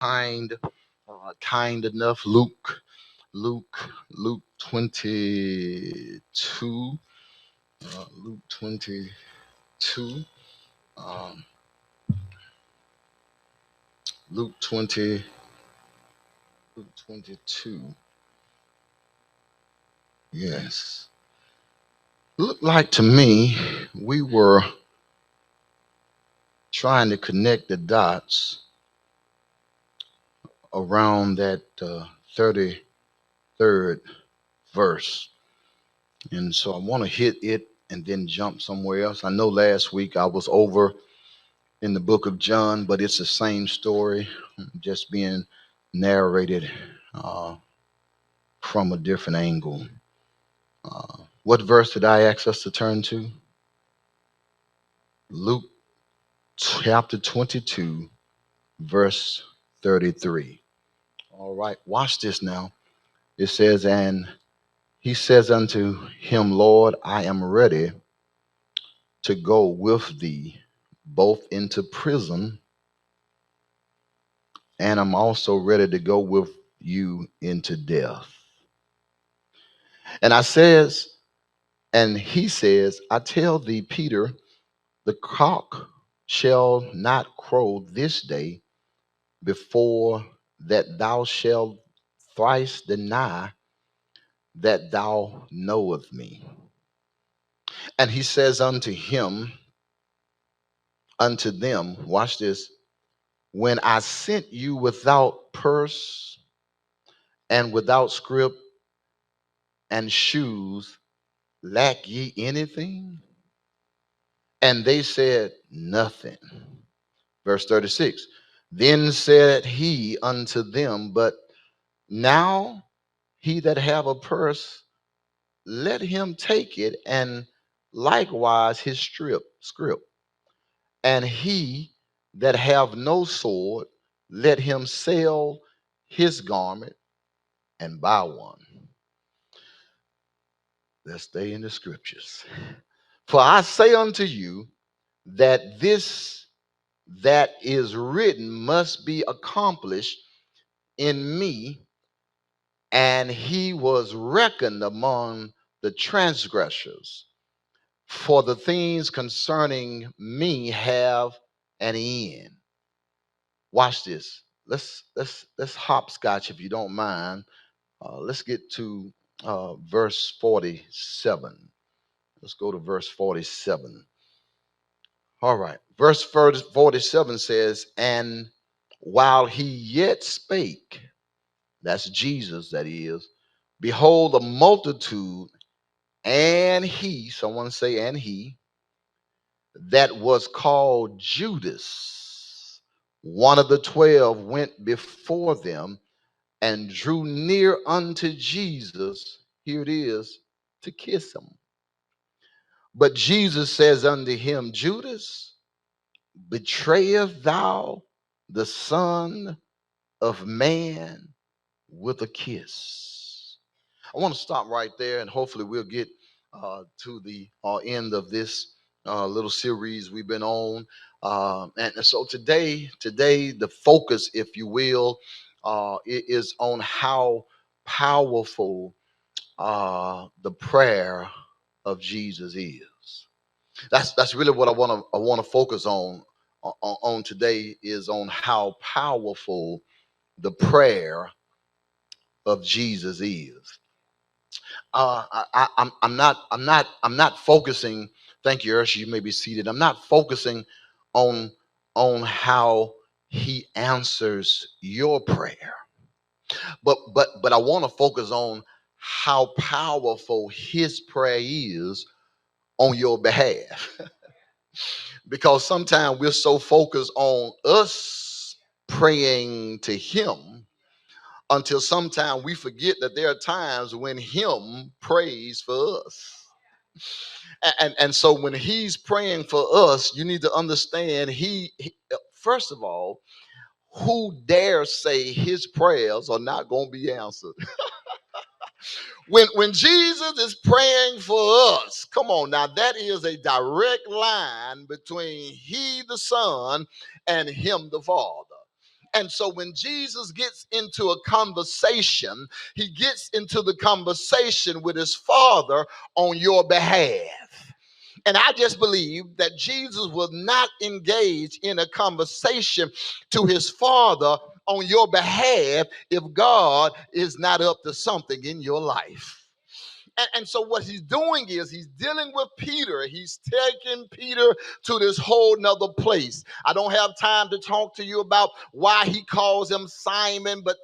kind, kind enough. Luke 22. Luke 22. Um, Luke 20. Luke 22. Yes. Looked like to me we were trying to connect the dots around that 33rd verse. And so I want to hit it and then jump somewhere else. I know last week I was over in the book of John, but it's the same story, just being narrated uh, from a different angle. What verse did I ask us to turn to? Luke chapter 22, verse 33. All right, watch this now. It says, and he says unto him, Lord, I am ready to go with thee both into prison, and I'm also ready to go with you into death. And I says, and he says, I tell thee, Peter, the cock shall not crow this day before that thou shalt thrice deny that thou knowest me. And he says unto them, watch this, when I sent you without purse and without scrip and shoes, lack ye anything? And they said, nothing. Verse 36. Then said he unto them, but now he that have a purse, let him take it, and likewise his scrip. And he that have no sword, let him sell his garment and buy one. Let's stay in the scriptures. For I say unto you that this that is written must be accomplished in me. And he was reckoned among the transgressors. For the things concerning me have an end. Watch this. Let's hopscotch if you don't mind. Let's get to verse 47. Let's go to verse 47. All right. Verse 47 says, and while he yet spake, that's Jesus, that is, behold, a multitude, and he, someone say, and he, that was called Judas, one of the 12, went before them and drew near unto Jesus, here it is, to kiss him. But Jesus says unto him, Judas, betrayest thou the Son of Man with a kiss? I want to stop right there, and hopefully we'll get to the end of this little series we've been on. And so today the focus, if you will, is on how powerful the prayer of Jesus is. That's really what I want to focus on today, is on how powerful the prayer of Jesus is. I'm not focusing. Thank you, Ursula. You may be seated. I'm not focusing on how he answers your prayer, but I want to focus on how powerful his prayer is on your behalf. Because sometimes we're so focused on us praying to him until sometimes we forget that there are times when him prays for us. And so when he's praying for us, you need to understand first of all, who dare say his prayers are not going to be answered? When Jesus is praying for us, come on now, that is a direct line between he the Son and him the Father. And so when Jesus gets into a conversation, he gets into the conversation with his Father on your behalf. And I just believe that Jesus will not engage in a conversation to his Father on your behalf if God is not up to something in your life. And so what he's doing is he's dealing with Peter. He's taking Peter to this whole nother place. I don't have time to talk to you about why he calls him Simon, but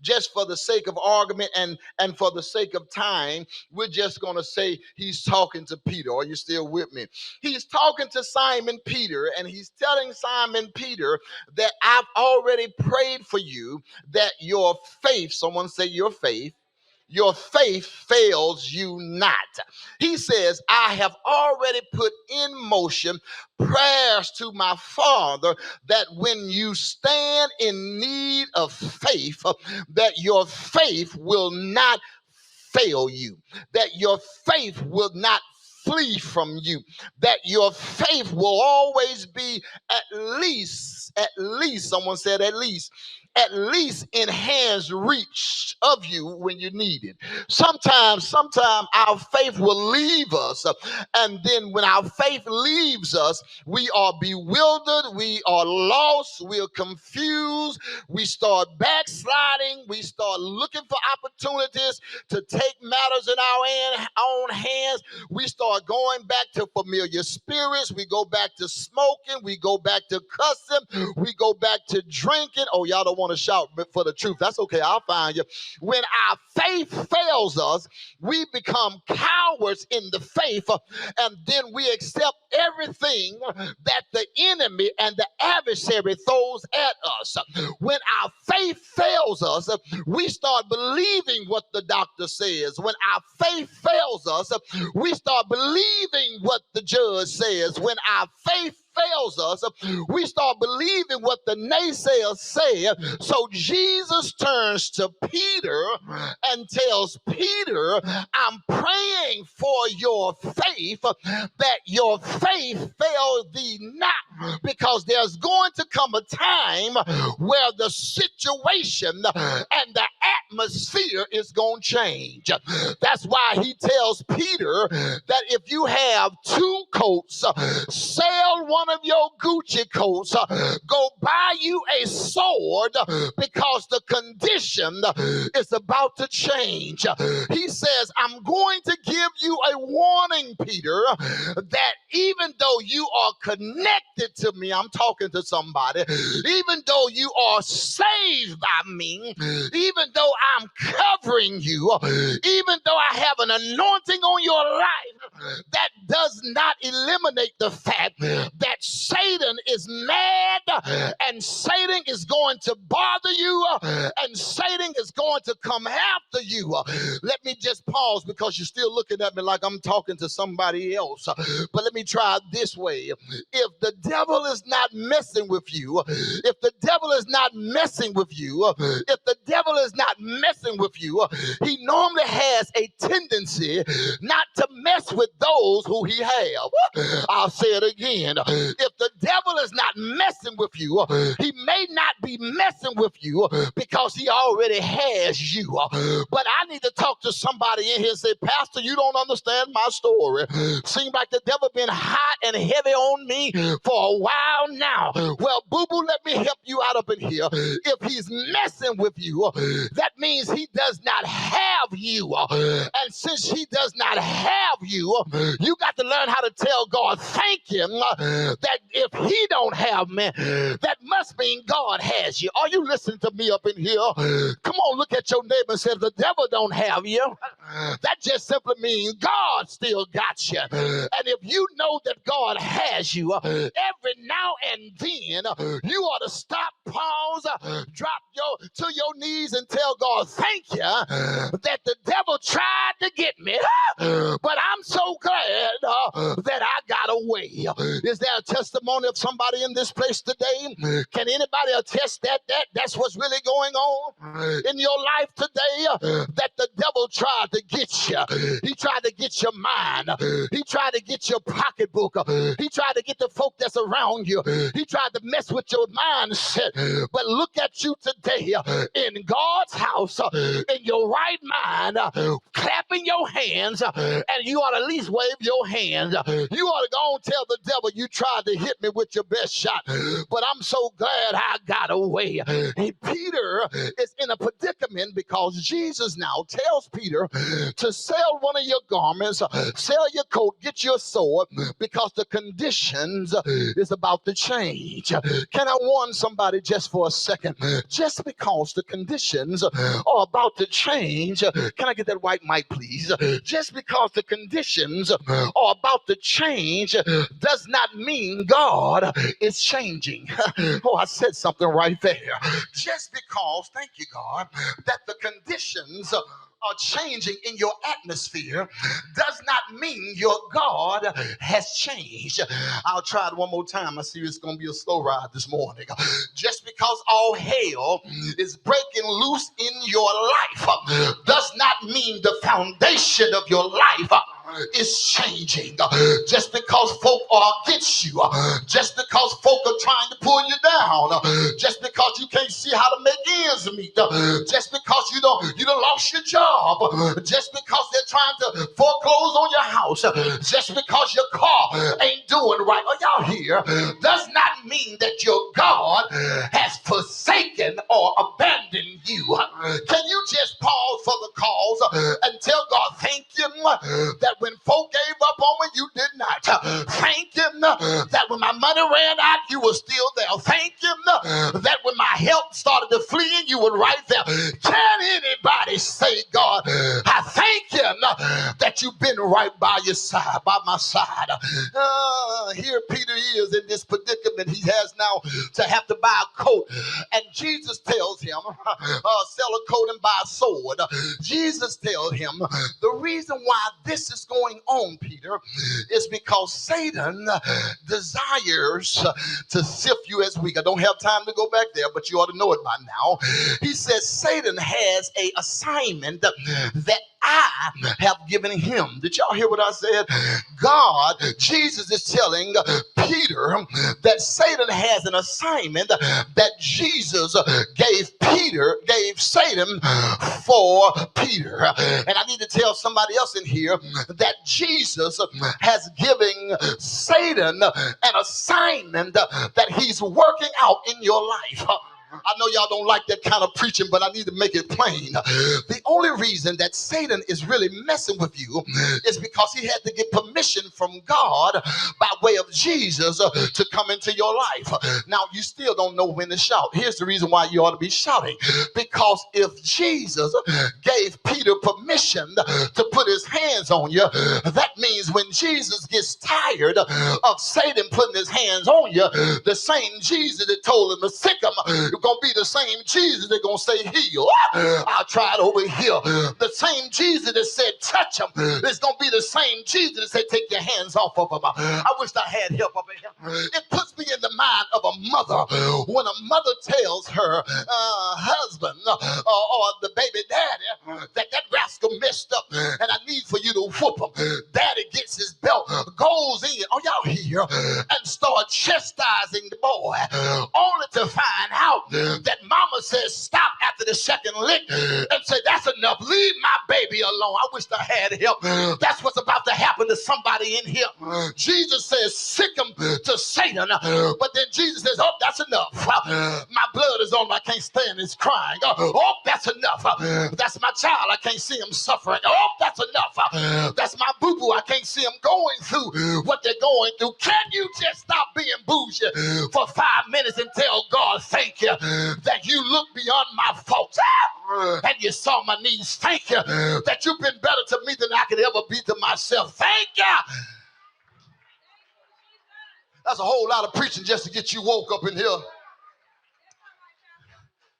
just for the sake of argument and for the sake of time, we're just going to say he's talking to Peter. Are you still with me? He's talking to Simon Peter, and he's telling Simon Peter that I've already prayed for you, that your faith, someone say your faith fails you not. He says, I have already put in motion prayers to my Father that when you stand in need of faith, that your faith will not fail you, that your faith will not flee from you, that your faith will always be at least, someone said at least in hands reach of you when you need it. Sometimes our faith will leave us, and then when our faith leaves us, we are bewildered, we are lost, we are confused, we start backsliding, we start looking for opportunities to take matters in our own hands. We start going back to familiar spirits, we go back to smoking, we go back to cussing, we go back to drinking. Oh, y'all don't want to shout for the truth. That's okay, I'll find you. When our faith fails us, we become cowards in the faith, and then we accept everything that the enemy and the adversary throws at us. When our faith fails us, we start believing what the doctor says. When our faith fails us, we start believing what the judge says. When our faith fails us, we start believing what the naysayers say. So Jesus turns to Peter and tells Peter, I'm praying for your faith, that your faith fail thee not, because there's going to come a time where the situation and the atmosphere is going to change. That's why he tells Peter that if you have two coats, sell one of your Gucci coats, go buy you a sword, because the condition is about to change. He says, I'm going to give you a warning, Peter, that even though you are connected to me, I'm talking to somebody, even though you are saved by me, even though I'm covering you, even though I have an anointing on your life, that does not eliminate the fact that Satan is mad, and Satan is going to bother you, and Satan is going to come after you. Let me just pause, because you're still looking at me like I'm talking to somebody else. But let me try it this way. If the devil is not messing with you, if the devil is not messing with you, if the devil is not messing with you, he normally has a tendency not to mess with those who he have. I'll say it again. If the devil is not messing with you, he may not be messing with you because he already has you. But I need to talk to somebody in here and say, Pastor, you don't understand my story. Seems like the devil been hot and heavy on me for a while now. Well, boo-boo, let me help you out up in here. If he's messing with you, that means he does not have you. And since he does not have you, you got to learn how to tell God, thank him, that if he don't have me, that must mean God has you. Are you listening to me up in here? Come on, look at your neighbor and say, the devil don't have you. That just simply means God still got you. And if you know that God has you, every now and then you ought to stop, pause, drop to your knees and tell God, thank you that the devil tried to get me, but I'm so glad that I got away. Is there a testimony of somebody in this place today? Can anybody attest that that's what's really going on? in your life today that the devil tried to get you. He tried to get your mind. He tried to get your pocketbook. He tried to get the folk that's around you. He tried to mess with your mindset. But look at you today in God's house, in your right mind, clapping your hands, and you ought to at least wave your hands. You ought to go and tell the devil you tried to hit me with your best shot, but I'm so glad I got away. Hey, Peter is in a predicament because Jesus now tells Peter to sell one of your garments, sell your coat, get your sword, because the conditions is about to change. Can I warn somebody just for a second? Just because the conditions are about to change, can I get that white mic, please? Just because the conditions are about to change does not mean God is changing. Oh, I said something right there. Just because, thank you, God, that the conditions are changing in your atmosphere does not mean your God has changed. I'll try it one more time. I see it's going to be a slow ride this morning. Just because all hell is breaking loose in your life does not mean the foundation of your life is changing. Just because folk are against you, just because folk are trying to pull you down, just because you can't see how to make ends meet, just because you don't lost your job, just because they're trying to foreclose on your house, just because your car ain't doing right, are y'all here, does not mean that your God has forsaken or abandoned you. Can you just pause for the cause and tell God, thank you that when folk gave up on me, you did not. Thank you that when my money ran out, you were still there. Thank you that when my health started to flee, you were right there. Can anybody say, God, I thank you that you've been right by your side, by my side. Here Peter is in this predicament. He has now to have to buy a coat. And Jesus tells him, sell a coat and buy a sword. Jesus tells him, the reason why this is going on, Peter, is because Satan desires to sift you as weak. I don't have time to go back there, but you ought to know it by now. He says Satan has an assignment that I have given him. Did y'all hear what I said? God, Jesus is telling Peter that Satan has an assignment that Jesus gave Satan for Peter. And I need to tell somebody else in here that Jesus has given Satan an assignment that he's working out in your life. I know y'all don't like that kind of preaching, but I need to make it plain. The only reason that Satan is really messing with you is because he had to get permission from God by way of Jesus to come into your life. Now, you still don't know when to shout. Here's the reason why you ought to be shouting. Because if Jesus gave Peter permission to put his hands on you, that means when Jesus gets tired of Satan putting his hands on you, the same Jesus that told him to sick him going to be the same Jesus that's going to say heal. I'll try it over here. The same Jesus that said touch him is going to be the same Jesus that said take your hands off of him. I wish I had help over here. It puts me in the mind of a mother when a mother tells her husband or the baby daddy that rascal messed up and I need for you to whoop him. Daddy gets his belt, goes in, oh y'all here, and start chastising the boy, only to find out that mama says stop after the second lick and say that's enough, leave my baby alone. I wish I had help. That's what's about to happen to somebody in here. Jesus says sick him to Satan, but then Jesus says, oh, that's enough. My blood is on him, I can't stand his crying. Oh, that's enough. That's my child, I can't see him suffering. Oh, that's enough. That's my boo-boo, I can't see him going through what they're going through. Can you just stop being bougie for 5 minutes and tell God thank you that you look beyond my faults and you saw my needs. Thank you that you've been better to me than I could ever be to myself. Thank you. That's a whole lot of preaching just to get you woke up in here.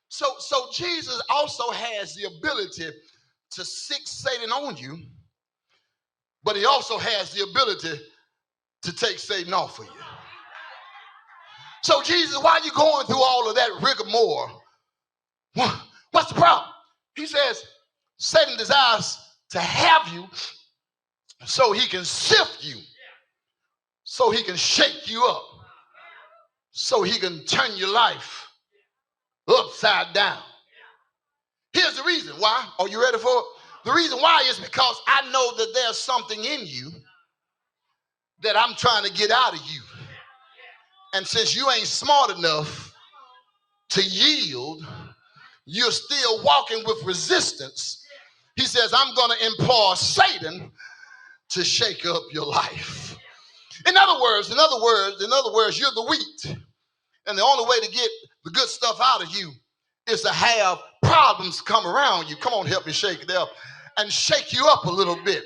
So Jesus also has the ability to sick Satan on you, but he also has the ability to take Satan off of you. So Jesus, why are you going through all of that rigmarole? What's the problem? He says, Satan desires to have you so he can sift you, so he can shake you up, so he can turn your life upside down. Here's the reason why. Are you ready for it? The reason why is because I know that there's something in you that I'm trying to get out of you. And since you ain't smart enough to yield, you're still walking with resistance. He says, I'm going to employ Satan to shake up your life. In other words, you're the wheat. And the only way to get the good stuff out of you is to have problems come around you. Come on, help me shake it up and shake you up a little bit.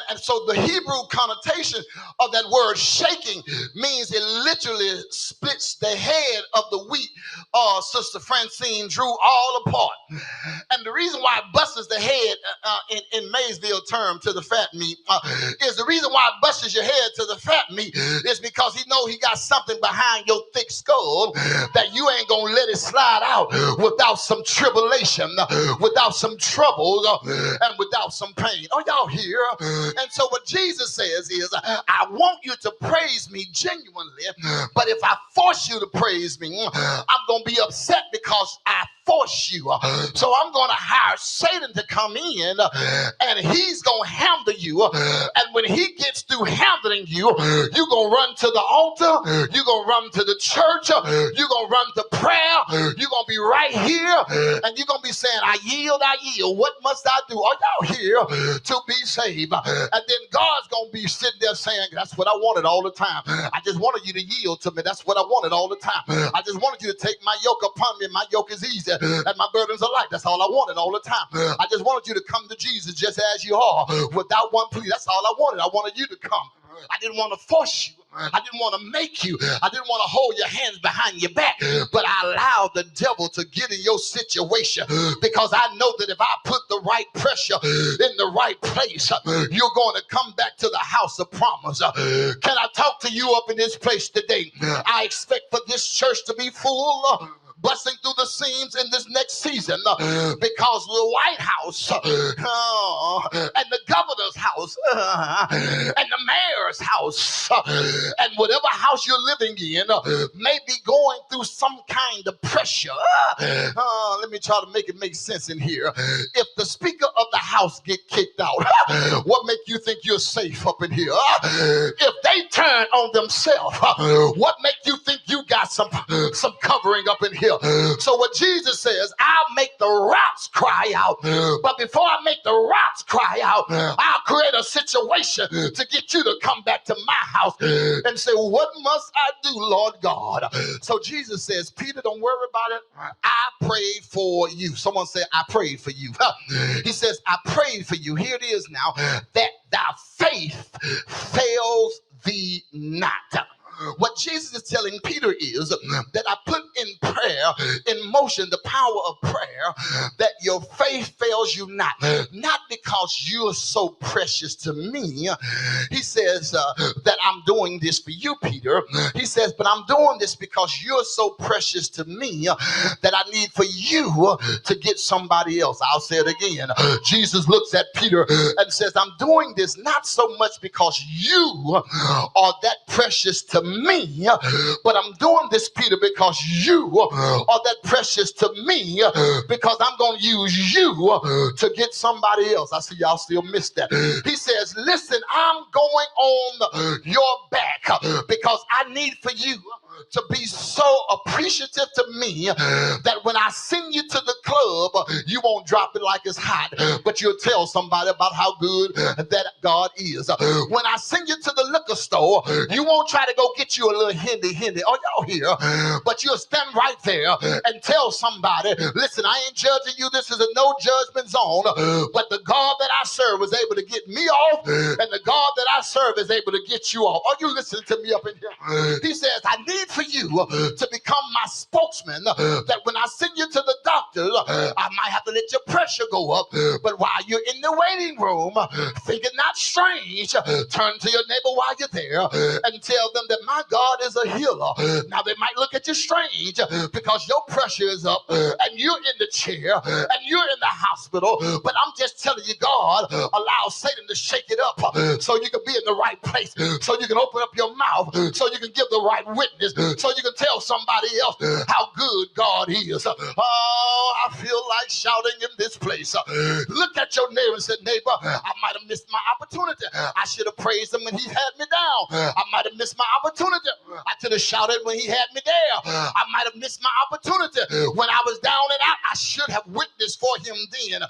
And so the Hebrew connotation of that word shaking means it literally splits the head of the wheat. Sister Francine drew all apart. And the reason why it busts the head in Maysville term to the fat meat is the reason why it busts your head to the fat meat is because he know he got something behind your thick skull that you ain't gonna let it slide out without some tribulation, without some trouble, and without some pain. Are y'all here? And so what Jesus says is, I want you to praise me genuinely, but if I force you to praise me, I'm going to be upset because I force you. So I'm going to hire Satan to come in and he's going to handle you. And when he gets through handling you, you're going to run to the altar. You're going to run to the church. You're going to run to prayer. You're going to be right here and you're going to be saying, I yield, I yield. What must I do? Are y'all here to be saved? And then God's going to be sitting there saying, that's what I wanted all the time. I just wanted you to yield to me. That's what I wanted all the time. I just wanted you to take my yoke upon me. My yoke is easy and my burdens are light. That's all I wanted all the time. I just wanted you to come to Jesus just as you are without one plea. That's all I wanted. I wanted you to come. I didn't want to force you. I didn't want to make you. I didn't want to hold your hands behind your back, but I allowed the devil to get in your situation because I know that if I put the right pressure in the right place, you're going to come back to the house of promise. Can I talk to you up in this place today? I expect for this church to be full, busting through the seams in this next season because the White House and the governor's house and the mayor's house and whatever house you're living in may be going through some kind of pressure. Let me try to make it make sense in here. If the speaker of the house get kicked out, what make you think you're safe up in here? If they turn on themselves, what make you think you got some covering up in here? So what Jesus says, I'll make the rocks cry out, but before I make the rocks cry out, I'll create a situation to get you to come back to my house and say, what must I do, Lord God? So Jesus says, Peter, don't worry about it. I prayed for you. Someone say, I prayed for you. He says, I prayed for you. Here it is now, that thy faith fails thee not. What Jesus is telling Peter is that I put in prayer, in motion, the power of prayer, that your faith fails you not because you're so precious to me. He says that I'm doing this for you, Peter. He says, but I'm doing this because you're so precious to me that I need for you to get somebody else. I'll say it again. Jesus looks at Peter and says, I'm doing this not so much because you are that precious to me, but I'm doing this, Peter, because you are that precious to me, because I'm going to use you to get somebody else. I see y'all still miss that. He says, listen, I'm going on your back because I need for you to be so appreciative to me that when I send you to the club, you won't drop it like it's hot, but you'll tell somebody about how good that God is. When I send you to the liquor store, you won't try to go get you a little handy. Oh, y'all here, but you'll stand right there and tell somebody, listen, I ain't judging you. This is a no judgment zone, but the God that I serve was able to get me off, and the God that I serve is able to get you off. Are you listening to me up in here? He says, I need for you to become my spokesman, that when I send you to the doctor, doctors. I might have to let your pressure go up. But while you're in the waiting room, thinking not strange, turn to your neighbor while you're there and tell them that my God is a healer. Now they might look at you strange because your pressure is up and you're in the chair and you're in the hospital. But I'm just telling you, God allows Satan to shake it up so you can be in the right place, so you can open up your mouth, so you can give the right witness, so you can tell somebody else how good God is. Oh, I feel like shouting in this place. Look at your neighbor and say, neighbor, I might have missed my opportunity. I should have praised him when he had me down. I might have missed my opportunity. I could have shouted when he had me there. I might have missed my opportunity when I was down and out. I should have witnessed for him then.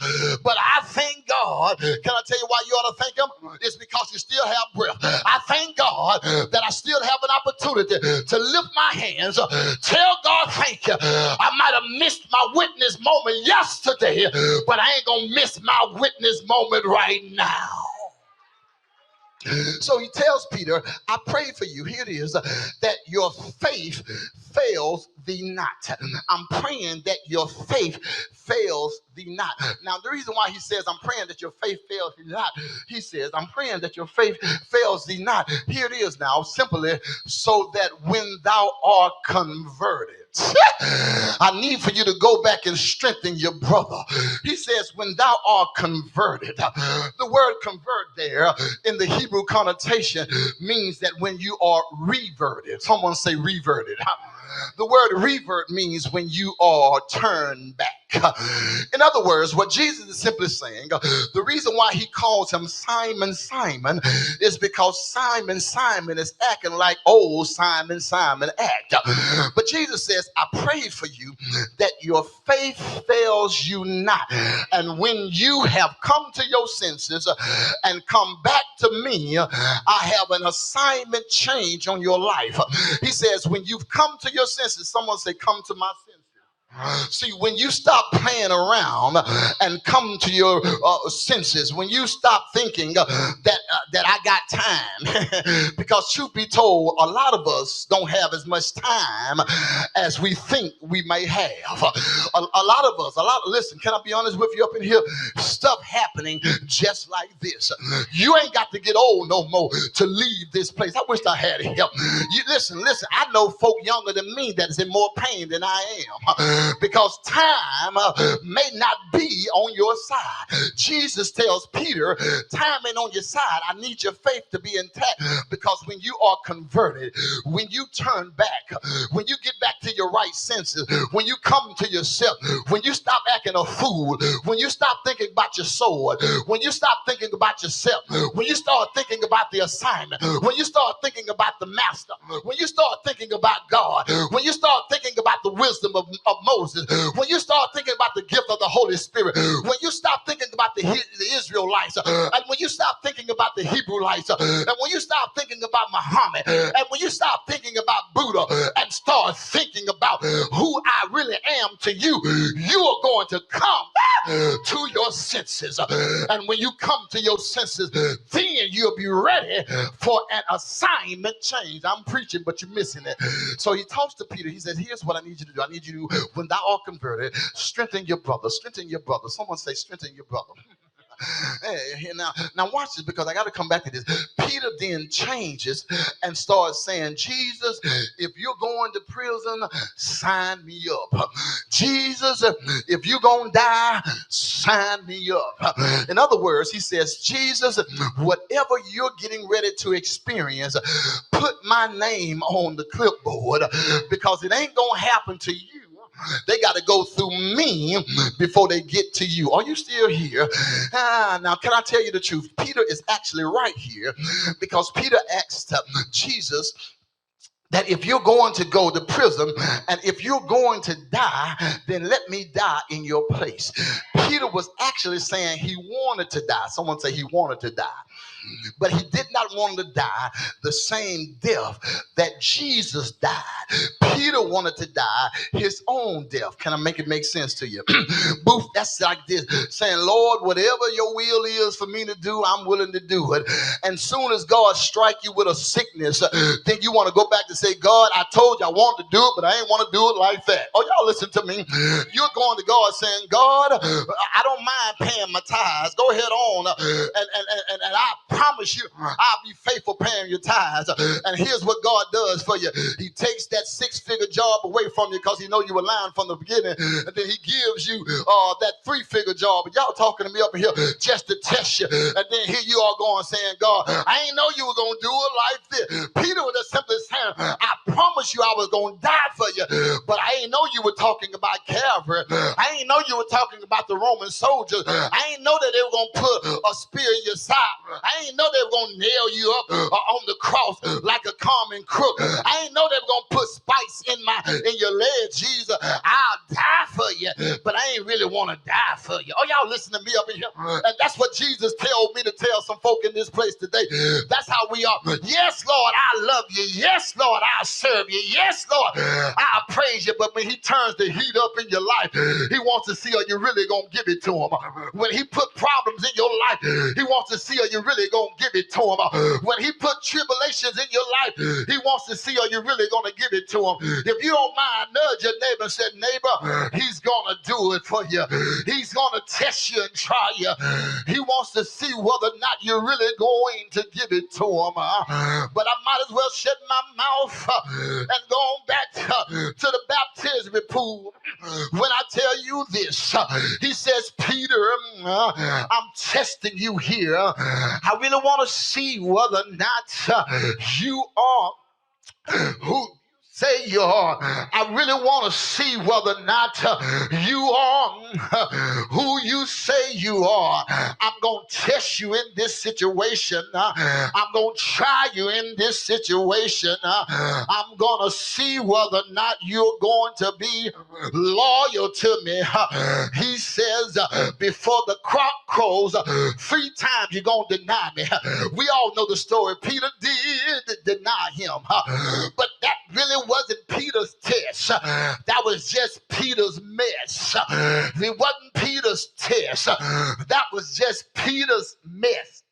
But I thank God. Can I tell you why you ought to thank him? It's because you still have breath. I thank God that I still have an opportunity to lift my hands, tell God thank you. I might have missed my witness moment yesterday, but I ain't gonna miss my witness moment right now. So he tells Peter, I pray for you. Here it is, that your faith fails thee not. I'm praying that your faith fails thee not. Now, the reason why he says, I'm praying that your faith fails thee not, he says, I'm praying that your faith fails thee not. Here it is now, simply, so that when thou art converted, I need for you to go back and strengthen your brother. He says, when thou art converted. The word convert there in the Hebrew connotation means that when you are reverted. Someone say reverted. The word revert means when you are turned back. In other words, what Jesus is simply saying, the reason why he calls him Simon, Simon, is because Simon, Simon is acting like old Simon, Simon act. But Jesus says, I pray for you that your faith fails you not. And when you have come to your senses and come back to me, I have an assignment change on your life. He says, when you've come to your senses, someone say, come to my senses. See, when you stop playing around and come to your senses, when you stop thinking that I got time, because truth be told, a lot of us don't have as much time as we think we may have. A lot of us, listen, can I be honest with you up in here? Stuff happening just like this. You ain't got to get old no more to leave this place. I wish I had help. You listen, I know folk younger than me that is in more pain than I am. Because time may not be on your side. Jesus tells Peter, time ain't on your side. I need your faith to be intact, because when you are converted, when you turn back, when you get back to your right senses, when you come to yourself, when you stop acting a fool, when you stop thinking about your sword, when you stop thinking about yourself, when you start thinking about the assignment, when you start thinking about the master, when you start thinking about God, when you start thinking about the wisdom of Moses, when you start thinking about the gift of the Holy Spirit, when you stop thinking about the Israelites, and when you stop thinking about the Hebrewites, and when you stop thinking about Muhammad, and when you stop thinking about Buddha and start thinking about who I really am to you, you are going to come to your senses. And when you come to your senses, then you'll be ready for an assignment change. I'm preaching, but you're missing it. So he talks to Peter. He says, here's what I need you to do. I need you to, when thou art converted, strengthen your brother. Strengthen your brother. Someone say, strengthen your brother. Hey, now watch this, because I got to come back to this. Peter then changes and starts saying, Jesus, if you're going to prison, sign me up. Jesus, if you're going to die, sign me up. In other words, he says, Jesus, whatever you're getting ready to experience, put my name on the clipboard, because it ain't going to happen to you. They got to go through me before they get to you. Are you still here? Now, can I tell you the truth? Peter is actually right here, because Peter asked Jesus that if you're going to go to prison and if you're going to die, then let me die in your place. Peter was actually saying he wanted to die. Someone say he wanted to die. But he did not want to die the same death that Jesus died. Peter wanted to die his own death. Can I make it make sense to you? Booth, that's like this, saying, Lord, whatever your will is for me to do, I'm willing to do it. And soon as God strike you with a sickness, then you want to go back and say, God, I told you I wanted to do it, but I ain't want to do it like that. Oh, y'all listen to me. You're going to God saying, God, I don't mind paying my tithes. Go ahead on. And I promise you, I'll be faithful paying your tithes. And here's what God does for you. He takes that six-figure job away from you because he know you were lying from the beginning. And then he gives you that three-figure job. But y'all talking to me up in here just to test you. And then here you are going saying, God, I ain't know you were going to do it like this. Peter was just simply saying, I promise you I was going to die for you. But I ain't know you were talking about Calvary. I ain't know you were talking about the Roman soldiers. I ain't know that they were going to put a spear in your side. I ain't know they were going to nail you up on the cross like a common crook. I ain't know they were going to put spikes in your leg, Jesus. I'll die for you, but I ain't really want to die for you. Oh, y'all listen to me up in here. And that's what Jesus told me to tell some folk in this place today. That's how we are. Yes, Lord, I love you. Yes, Lord, I'll serve you. Yes, Lord, I'll praise you. But when he turns the heat up in your life, he wants to see are you really going to give it to him. When he put problems in your life, he wants to see are you really going to give it to him. When he put tribulations in your life, he wants to see are you really going to give it to him. If you don't mind, nudge your neighbor and say, neighbor, he's going to do it for you. He's going to test you and try you. He wants to see whether or not you're really going to give it to him. But I might as well shut my mouth and go on back to the baptism pool. When I tell you this, he says, Peter, I'm testing you here. I really want to see whether or not you are who say you are. I really want to see whether or not you are who you say you are. I'm going to test you in this situation. I'm going to try you in this situation. I'm going to see whether or not you're going to be loyal to me. He says, before the cock crows 3 times, you're going to deny me. We all know the story. Peter did deny him. But that really wasn't Peter's test. That was just Peter's mess. It wasn't Peter's test. That was just Peter's mess.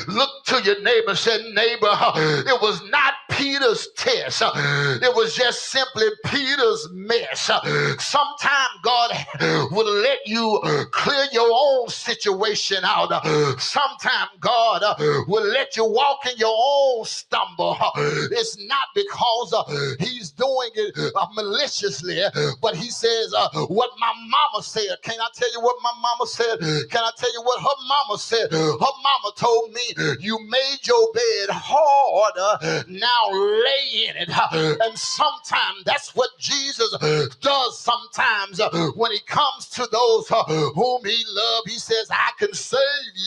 Look to your neighbor and say, neighbor, it was not Peter's test. It was just simply Peter's mess. Sometimes God will let you clear your own situation out. Sometimes God will let you walk in your own stumble. It's not because he's doing it maliciously, but he says what my mama said. Can I tell you what my mama said? Can I tell you what her mama said? Her mama told me, you made your bed harder, now lay in it. And sometimes that's what Jesus does sometimes when he comes to those whom he loves. He says, I can save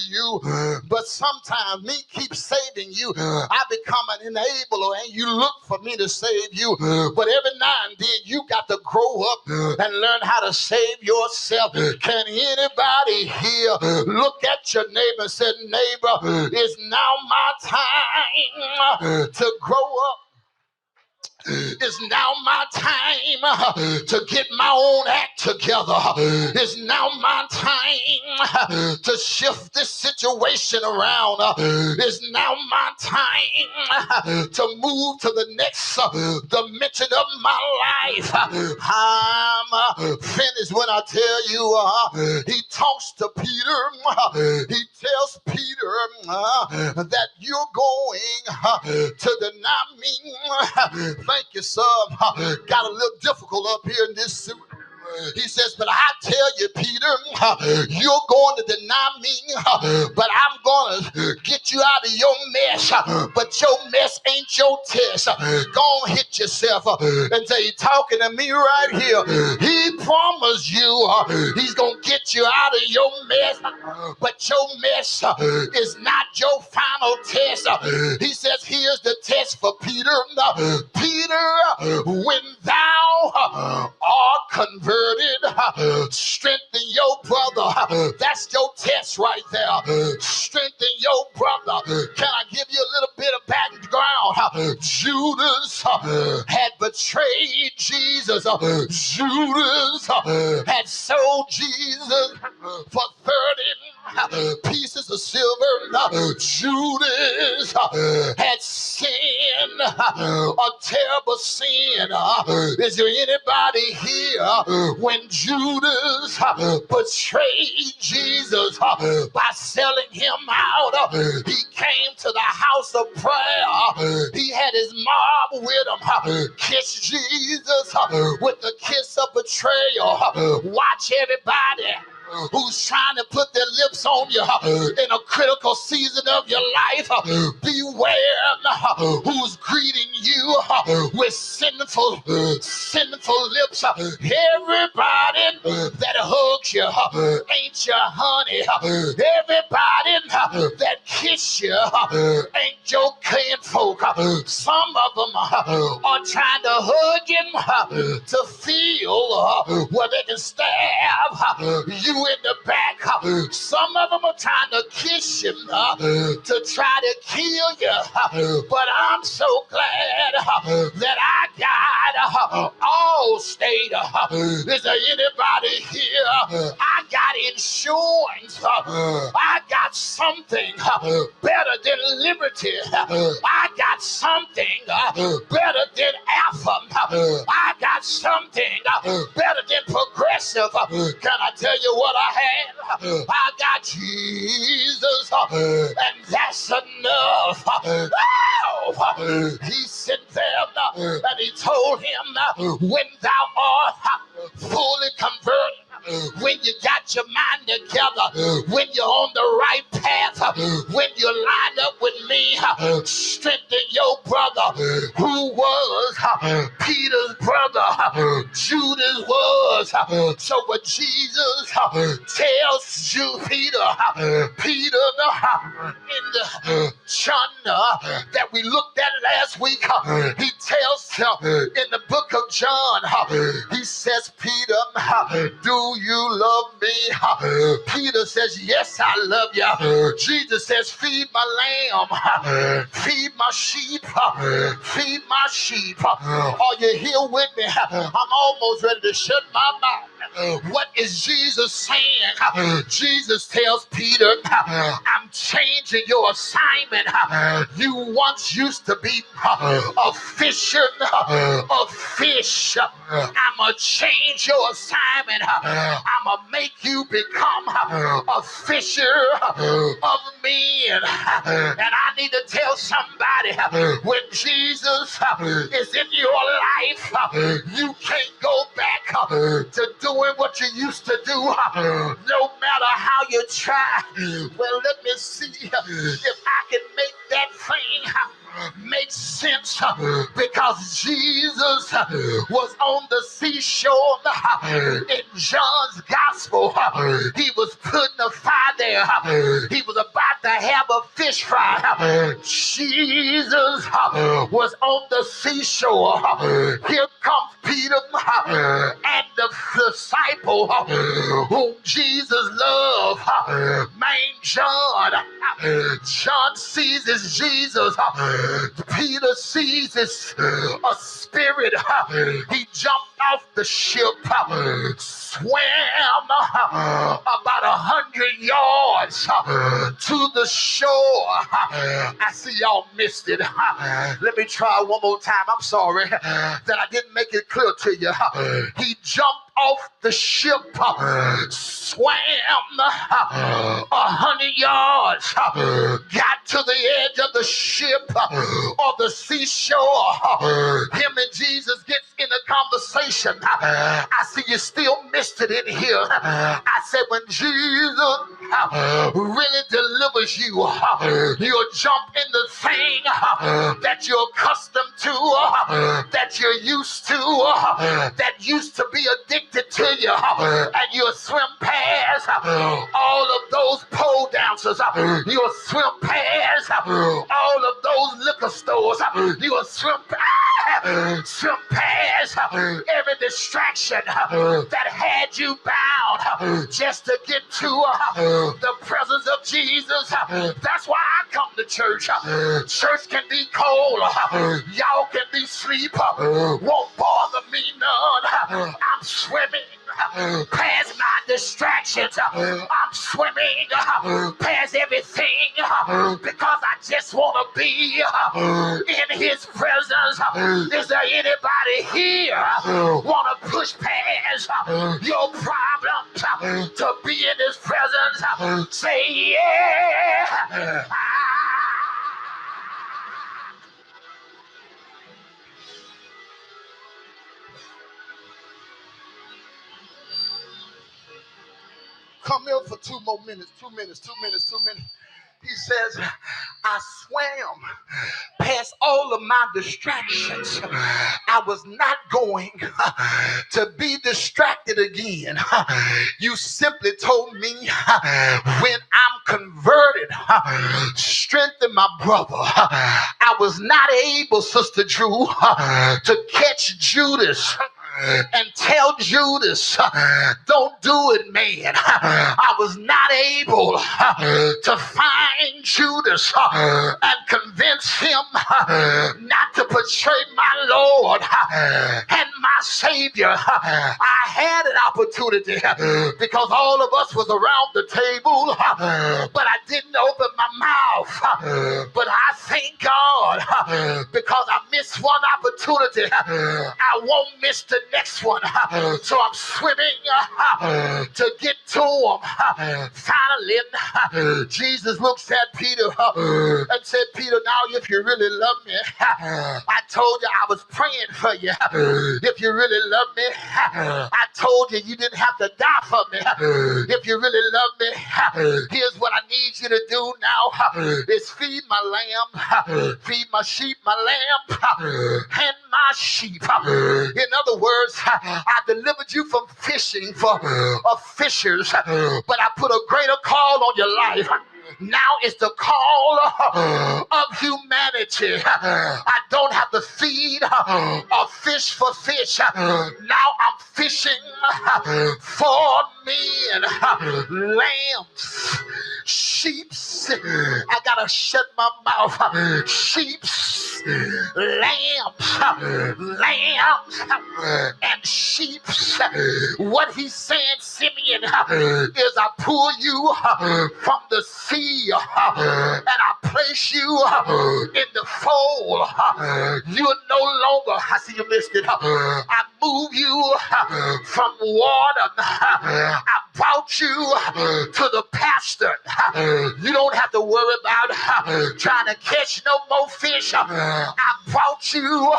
you, but sometimes me keep saving you. I become an enabler and you look for me to save you. But every now and then you got to grow up and learn how to save yourself. Can anybody here look at your neighbor and say, neighbor, it's now my time to grow up. It's now my time to get my own act together. It's now my time to shift this situation around. It's now my time to move to the next dimension of my life. I'm finished when I tell you, he talks to Peter. He tells Peter that you're going to deny me. Thank you, son. Got a little difficult up here in this suit. He says, but I tell you, Peter, you're going to deny me, but I'm going to get you out of your mess. But your mess ain't your test. Go on, hit yourself and say, he's talking to me right here. He promised you he's going to get you out of your mess, but your mess is not your final test. He says, here's the test for Peter. Peter, when thou art converted, strengthen your brother. That's your test right there. Strengthen your brother. had betrayed Jesus. Judas had sold Jesus for 30 pieces of silver. Judas had sinned a terrible sin. Is there anybody here when Judas betrayed Jesus by selling him out? He came to the house of prayer. He had his mob with him. Kiss Jesus with the kiss of betrayal. Watch everybody who's trying to put their lips on you in a critical season of your life. Beware who's greeting you with sinful lips. Everybody that hugs you ain't your honey. Everybody that kiss you ain't your kinfolk. Some of them are trying to hug him to feel where they can stab you in the back. Some of them are trying to kiss you to try to kill you. But I'm so glad that I got all state. Is there anybody here? I got insurance. I got something better than liberty. I got something better than Alpha. I got something better than Progressive. Can I tell you what I have? I got Jesus, and that's enough. Oh, he sent them, and he told him, when thou art fully converted, when you got your mind together, when you're on the right path, when you line up with me, strengthen your brother who was Peter's brother. Judas was. So what Jesus tells you, Peter in the John that we looked at last week, he tells in the book of John, he says, Peter, do you love me? Peter says, yes, I love you. Jesus says, feed my lamb, feed my sheep, feed my sheep. Are you here with me? I'm almost ready to shut my mouth. What is Jesus saying? Jesus tells Peter, I'm changing your assignment. You once used to be a fisher of fish. I'm going to change your assignment. I'm going to make you become a fisher of men. And I need to tell somebody, when Jesus is in your life, you can't go back to doing what you used to do, no matter how you try. Well, let me see if I can make that thing makes sense, because Jesus was on the seashore in John's gospel. He was putting a fire there. He was about to have a fish fry. Jesus was on the seashore. Here comes Peter and the disciple whom Jesus loved, named John. John sees this Jesus. Peter sees this a spirit. He jumped off the ship, swam about 100 yards to the shore. I see y'all missed it. Let me try one more time. I'm sorry that I didn't make it clear to you. He jumped off the ship, swam 100 yards, got to the edge of the ship or the seashore. Him and Jesus gets in a conversation. I see you still missed it in here. I said, when Jesus really delivers you, you'll jump in the thing that you're accustomed to, that you're used to, that used to be addicted to you, and you'll swim past all of those pole dancers. You'll swim past all of those liquor stores. You'll swim past. surpass every distraction that had you bound just to get to the presence of Jesus. That's why I come to church. Church can be cold. Y'all can be asleep. Won't bother me none. I'm swimming past my distractions. I'm swimming past everything because I just want to be in his presence. Is there anybody here want to push past your problems to be in his presence? Say yeah. Come here for 2 more minutes, 2 minutes, 2 minutes, 2 minutes. He says, I swam past all of my distractions. I was not going to be distracted again. You simply told me when I'm converted, strengthen my brother. I was not able, Sister Drew, to catch Judas and tell Judas, don't do it, man. I was not able to find Judas and convince him not to betray my Lord and my Savior. I had an opportunity because all of us was around the table, but I didn't open my mouth. But I thank God because I missed one opportunity. I won't miss the next one. So I'm swimming to get to him. Finally, Jesus looks at Peter and said, Peter, now if you really love me, I told you I was praying for you. If you really love me, I told you you didn't have to die for me. If you really love me, here's what I need you to do now is feed my lamb, feed my sheep, my lamb, and my sheep. In other words, I delivered you from fishing for fishers, but I put a greater call on your life. Now is the call of humanity. I don't have to feed or fish for fish. Now I'm fishing for men, lambs, sheeps. I gotta shut my mouth. Sheeps, lambs, and sheeps. What he's saying, Simeon, is I pull you from the sea and I place you in the fold. You're no longer, I see you listed. I move you from water. I brought you to the pasture. You don't have to worry about trying to catch no more fish. I brought you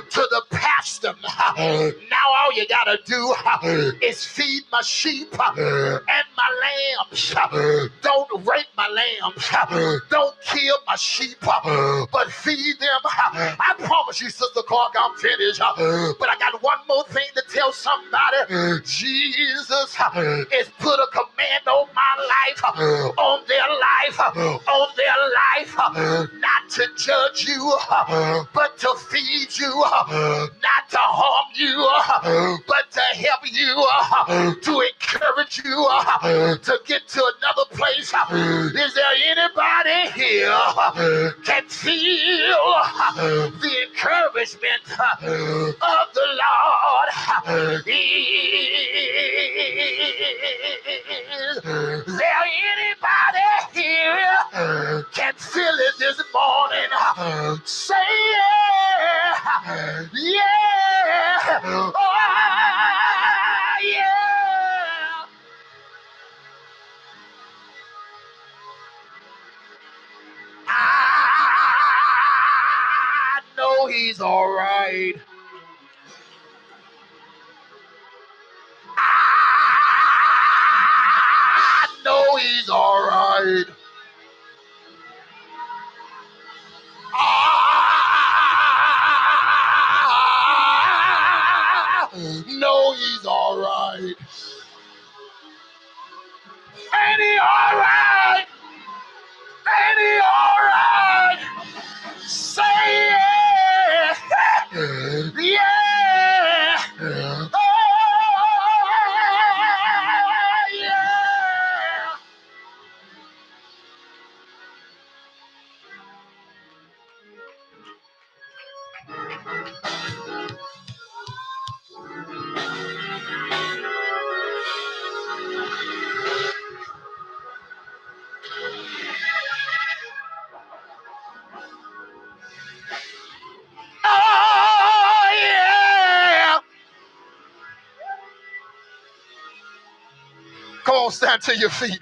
to the pasture. Now all you gotta do is feed my sheep and my lambs. Don't rape my lambs. Don't kill my sheep, but feed them. I promise you, Sister Clark, I'm finished. But I got one more thing to tell somebody. Jesus has put a command on my life, on their life, not to judge you, but to feed you, not to harm you, but to help you, to encourage you to get to another place. Is there anybody here can feel the encouragement of the Lord? Is there anybody here can feel it this morning? Say yeah, yeah, oh yeah. I know he's all right. I know he's all right. I know he's all right. Ain't he all right? Ain't he all right? Say yeah. Come on, stand to your feet.